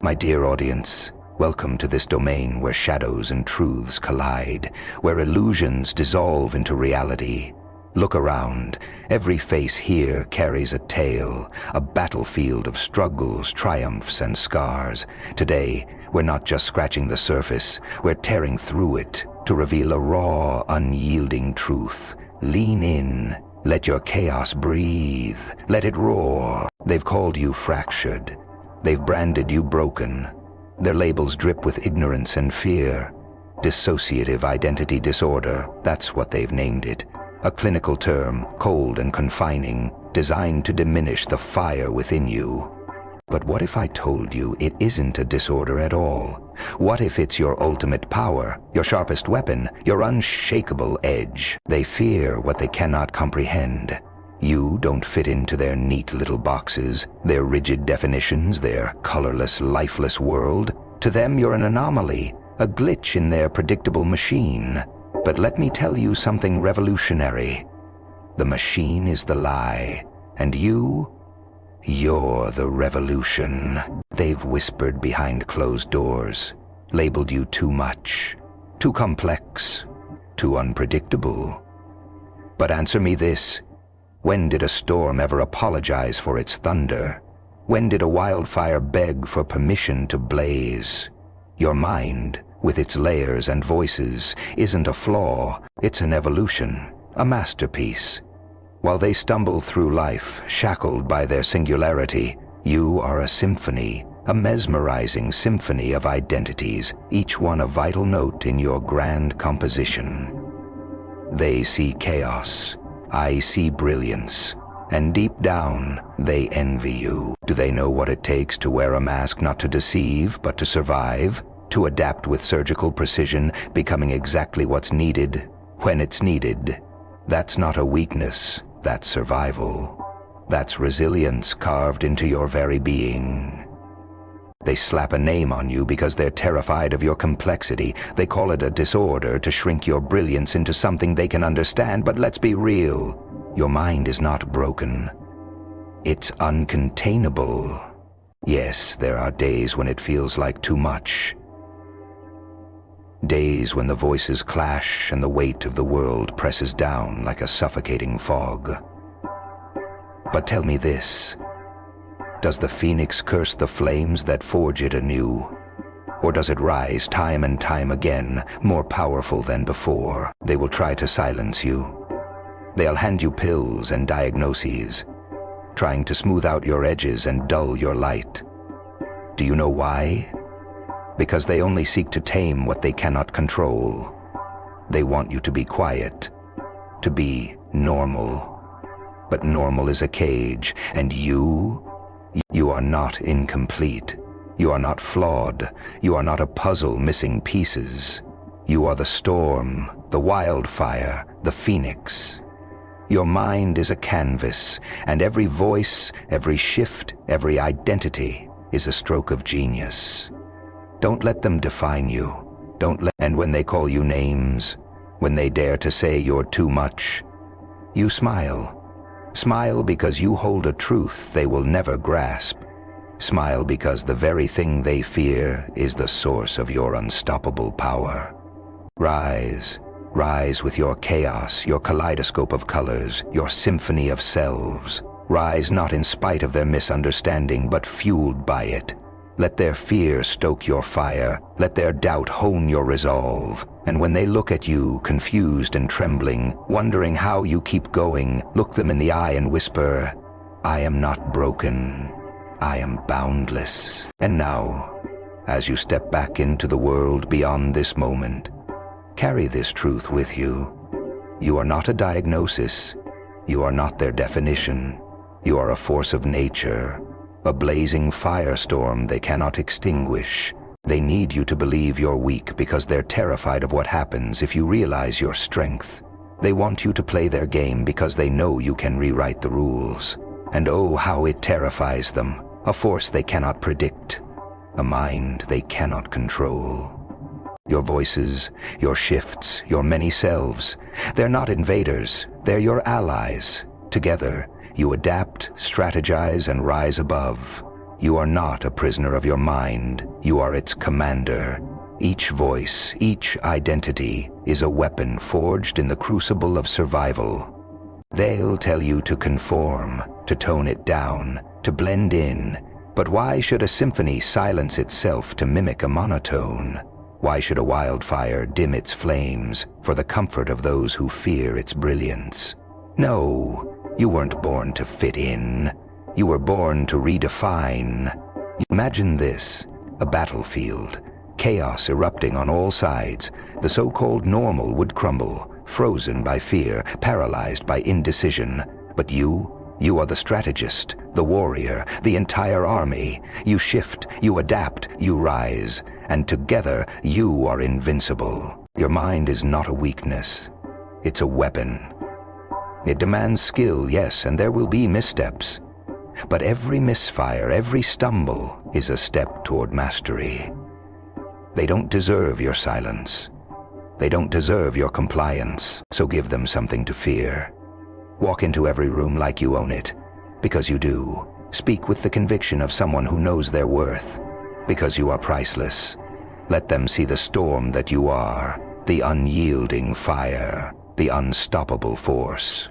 My dear audience, welcome to this domain where shadows and truths collide, where illusions dissolve into reality. Look around. Every face here carries a tale, a battlefield of struggles, triumphs, and scars. Today, we're not just scratching the surface, we're tearing through it to reveal a raw, unyielding truth. Lean in. Let your chaos breathe. Let it roar. They've called you fractured. They've branded you broken. Their labels drip with ignorance and fear. Dissociative identity disorder, that's what they've named it. A clinical term, cold and confining, designed to diminish the fire within you. But what if I told you it isn't a disorder at all? What if it's your ultimate power, your sharpest weapon, your unshakable edge? They fear what they cannot comprehend. You don't fit into their neat little boxes, their rigid definitions, their colorless, lifeless world. To them, you're an anomaly, a glitch in their predictable machine. But let me tell you something revolutionary. The machine is the lie, and you're the revolution. They've whispered behind closed doors, labeled you too much, too complex, too unpredictable. But answer me this. When did a storm ever apologize for its thunder? When did a wildfire beg for permission to blaze? Your mind, with its layers and voices, isn't a flaw, it's an evolution, a masterpiece. While they stumble through life, shackled by their singularity, you are a symphony, a mesmerizing symphony of identities, each one a vital note in your grand composition. They see chaos, I see brilliance, and deep down, they envy you. Do they know what it takes to wear a mask not to deceive, but to survive? To adapt with surgical precision, becoming exactly what's needed, when it's needed? That's not a weakness, that's survival. That's resilience carved into your very being. They slap a name on you because they're terrified of your complexity. They call it a disorder to shrink your brilliance into something they can understand, but let's be real. Your mind is not broken. It's uncontainable. Yes, there are days when it feels like too much. Days when the voices clash and the weight of the world presses down like a suffocating fog. But tell me this. Does the phoenix curse the flames that forge it anew? Or does it rise time and time again, more powerful than before? They will try to silence you. They'll hand you pills and diagnoses, trying to smooth out your edges and dull your light. Do you know why? Because they only seek to tame what they cannot control. They want you to be quiet, to be normal. But normal is a cage, and you are not incomplete. You are not flawed. You are not a puzzle missing pieces. You are the storm, the wildfire, the phoenix. Your mind is a canvas, and every voice, every shift, every identity is a stroke of genius. Don't let them define you. And when they call you names, when they dare to say you're too much, you smile. Smile because you hold a truth they will never grasp. Smile because the very thing they fear is the source of your unstoppable power. Rise. Rise with your chaos, your kaleidoscope of colors, your symphony of selves. Rise not in spite of their misunderstanding, but fueled by it. Let their fear stoke your fire. Let their doubt hone your resolve. And when they look at you, confused and trembling, wondering how you keep going, look them in the eye and whisper, I am not broken. I am boundless. And now, as you step back into the world beyond this moment, carry this truth with you. You are not a diagnosis. You are not their definition. You are a force of nature, a blazing firestorm they cannot extinguish. They need you to believe you're weak because they're terrified of what happens if you realize your strength. They want you to play their game because they know you can rewrite the rules. And oh, how it terrifies them. A force they cannot predict. A mind they cannot control. Your voices, your shifts, your many selves, they're not invaders, they're your allies. Together, you adapt, strategize, and rise above. You are not a prisoner of your mind. You are its commander. Each voice, each identity is a weapon forged in the crucible of survival. They'll tell you to conform, to tone it down, to blend in. But why should a symphony silence itself to mimic a monotone? Why should a wildfire dim its flames for the comfort of those who fear its brilliance? No, you weren't born to fit in. You were born to redefine. Imagine this, a battlefield, chaos erupting on all sides. The so-called normal would crumble, frozen by fear, paralyzed by indecision. But you are the strategist, the warrior, the entire army. You shift, you adapt, you rise, and together you are invincible. Your mind is not a weakness. It's a weapon. It demands skill, yes, and there will be missteps. But every misfire, every stumble is a step toward mastery. They don't deserve your silence. They don't deserve your compliance, so give them something to fear. Walk into every room like you own it, because you do. Speak with the conviction of someone who knows their worth, because you are priceless. Let them see the storm that you are, the unyielding fire, the unstoppable force.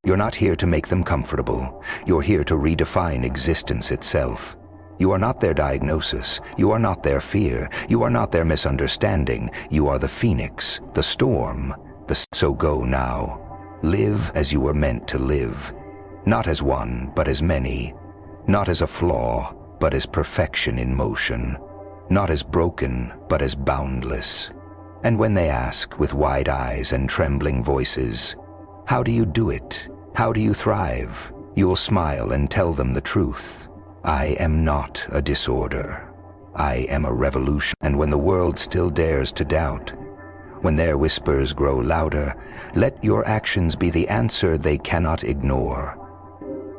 You're not here to make them comfortable. You're here to redefine existence itself. You are not their diagnosis. You are not their fear. You are not their misunderstanding. You are the phoenix, the storm. So go now. Live as you were meant to live. Not as one, but as many. Not as a flaw, but as perfection in motion. Not as broken, but as boundless. And when they ask, with wide eyes and trembling voices, how do you do it? How do you thrive? You'll smile and tell them the truth. I am not a disorder. I am a revolution. And when the world still dares to doubt, when their whispers grow louder, let your actions be the answer they cannot ignore.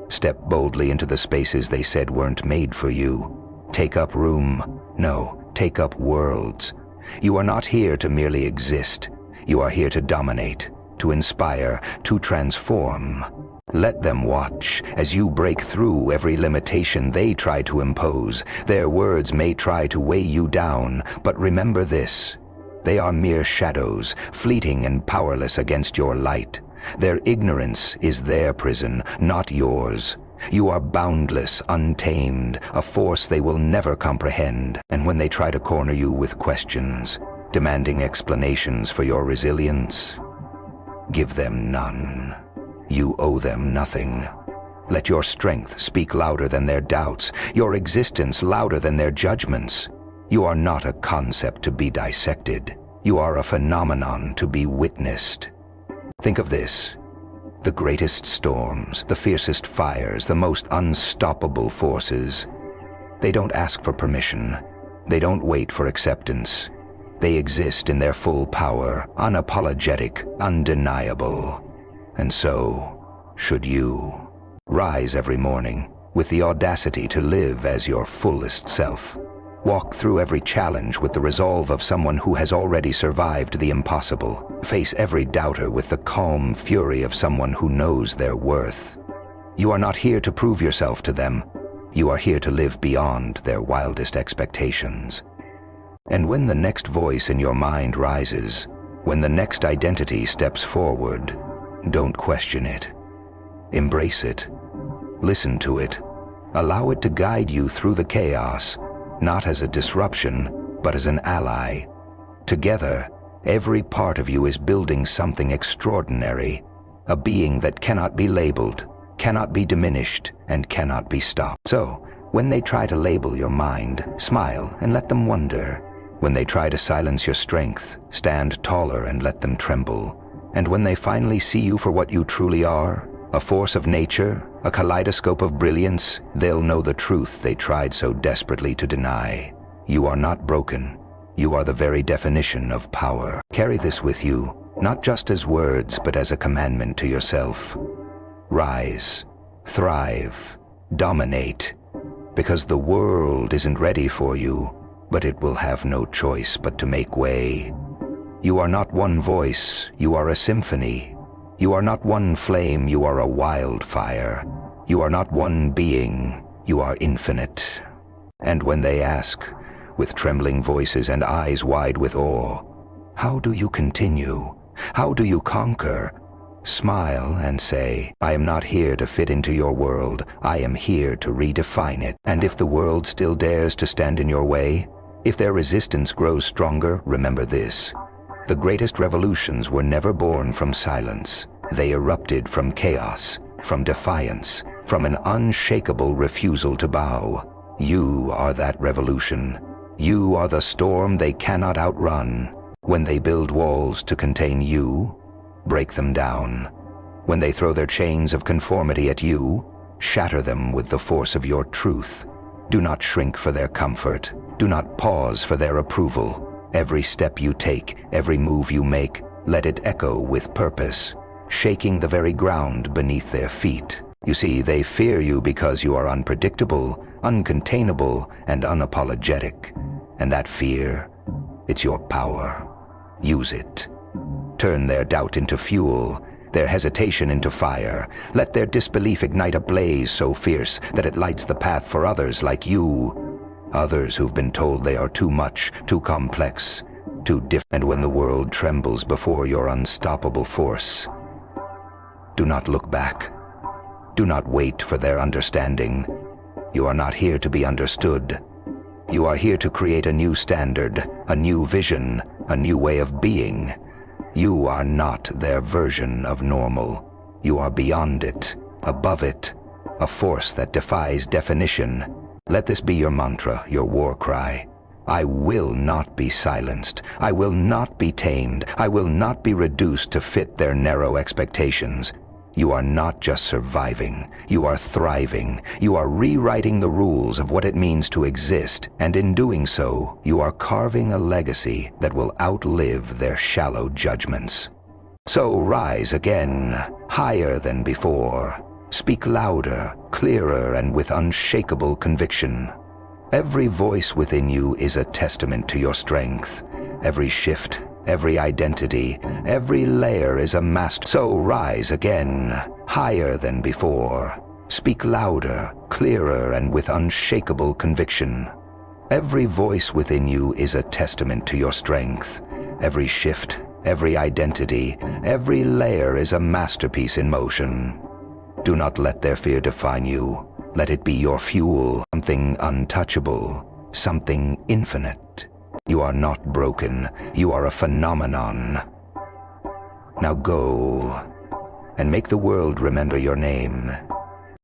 Step boldly into the spaces they said weren't made for you. Take up room. No, take up worlds. You are not here to merely exist. You are here to dominate, to inspire, to transform. Let them watch as you break through every limitation they try to impose. Their words may try to weigh you down, but remember this. They are mere shadows, fleeting and powerless against your light. Their ignorance is their prison, not yours. You are boundless, untamed, a force they will never comprehend. And when they try to corner you with questions, demanding explanations for your resilience, give them none. You owe them nothing. Let your strength speak louder than their doubts, your existence louder than their judgments. You are not a concept to be dissected. You are a phenomenon to be witnessed. Think of this. The greatest storms, the fiercest fires, the most unstoppable forces. They don't ask for permission. They don't wait for acceptance. They exist in their full power, unapologetic, undeniable. And so, should you. Rise every morning with the audacity to live as your fullest self. Walk through every challenge with the resolve of someone who has already survived the impossible. Face every doubter with the calm fury of someone who knows their worth. You are not here to prove yourself to them. You are here to live beyond their wildest expectations. And when the next voice in your mind rises, when the next identity steps forward, don't question it. Embrace it. Listen to it. Allow it to guide you through the chaos, not as a disruption, but as an ally. Together, every part of you is building something extraordinary, a being that cannot be labeled, cannot be diminished, and cannot be stopped. So, when they try to label your mind, smile and let them wonder. When they try to silence your strength, stand taller and let them tremble. And when they finally see you for what you truly are, a force of nature, a kaleidoscope of brilliance, they'll know the truth they tried so desperately to deny. You are not broken. You are the very definition of power. Carry this with you, not just as words, but as a commandment to yourself. Rise, thrive, dominate, because the world isn't ready for you, but it will have no choice but to make way. You are not one voice, you are a symphony. You are not one flame, you are a wildfire. You are not one being, you are infinite. And when they ask, with trembling voices and eyes wide with awe, how do you continue? How do you conquer? Smile and say, I am not here to fit into your world. I am here to redefine it. And if the world still dares to stand in your way, if their resistance grows stronger, remember this. The greatest revolutions were never born from silence. They erupted from chaos, from defiance, from an unshakable refusal to bow. You are that revolution. You are the storm they cannot outrun. When they build walls to contain you, break them down. When they throw their chains of conformity at you, shatter them with the force of your truth. Do not shrink for their comfort. Do not pause for their approval. Every step you take, every move you make, let it echo with purpose, shaking the very ground beneath their feet. You see, they fear you because you are unpredictable, uncontainable, and unapologetic. And that fear, it's your power. Use it. Turn their doubt into fuel, their hesitation into fire. Let their disbelief ignite a blaze so fierce that it lights the path for others like you. Others who've been told they are too much, too complex, too different. And when the world trembles before your unstoppable force, do not look back. Do not wait for their understanding. You are not here to be understood. You are here to create a new standard, a new vision, a new way of being. You are not their version of normal. You are beyond it, above it, a force that defies definition. Let this be your mantra, your war cry. I will not be silenced. I will not be tamed. I will not be reduced to fit their narrow expectations. You are not just surviving. You are thriving. You are rewriting the rules of what it means to exist, and in doing so, you are carving a legacy that will outlive their shallow judgments. So rise again, higher than before. Speak louder, clearer, and with unshakable conviction. Every voice within you is a testament to your strength. Every shift, every identity, every layer is a master. So rise again, higher than before. Speak louder, clearer, and with unshakable conviction. Every voice within you is a testament to your strength. Every shift, every identity, every layer is a masterpiece in motion. Do not let their fear define you. Let it be your fuel, something untouchable, something infinite. You are not broken. You are a phenomenon. Now go and make the world remember your name.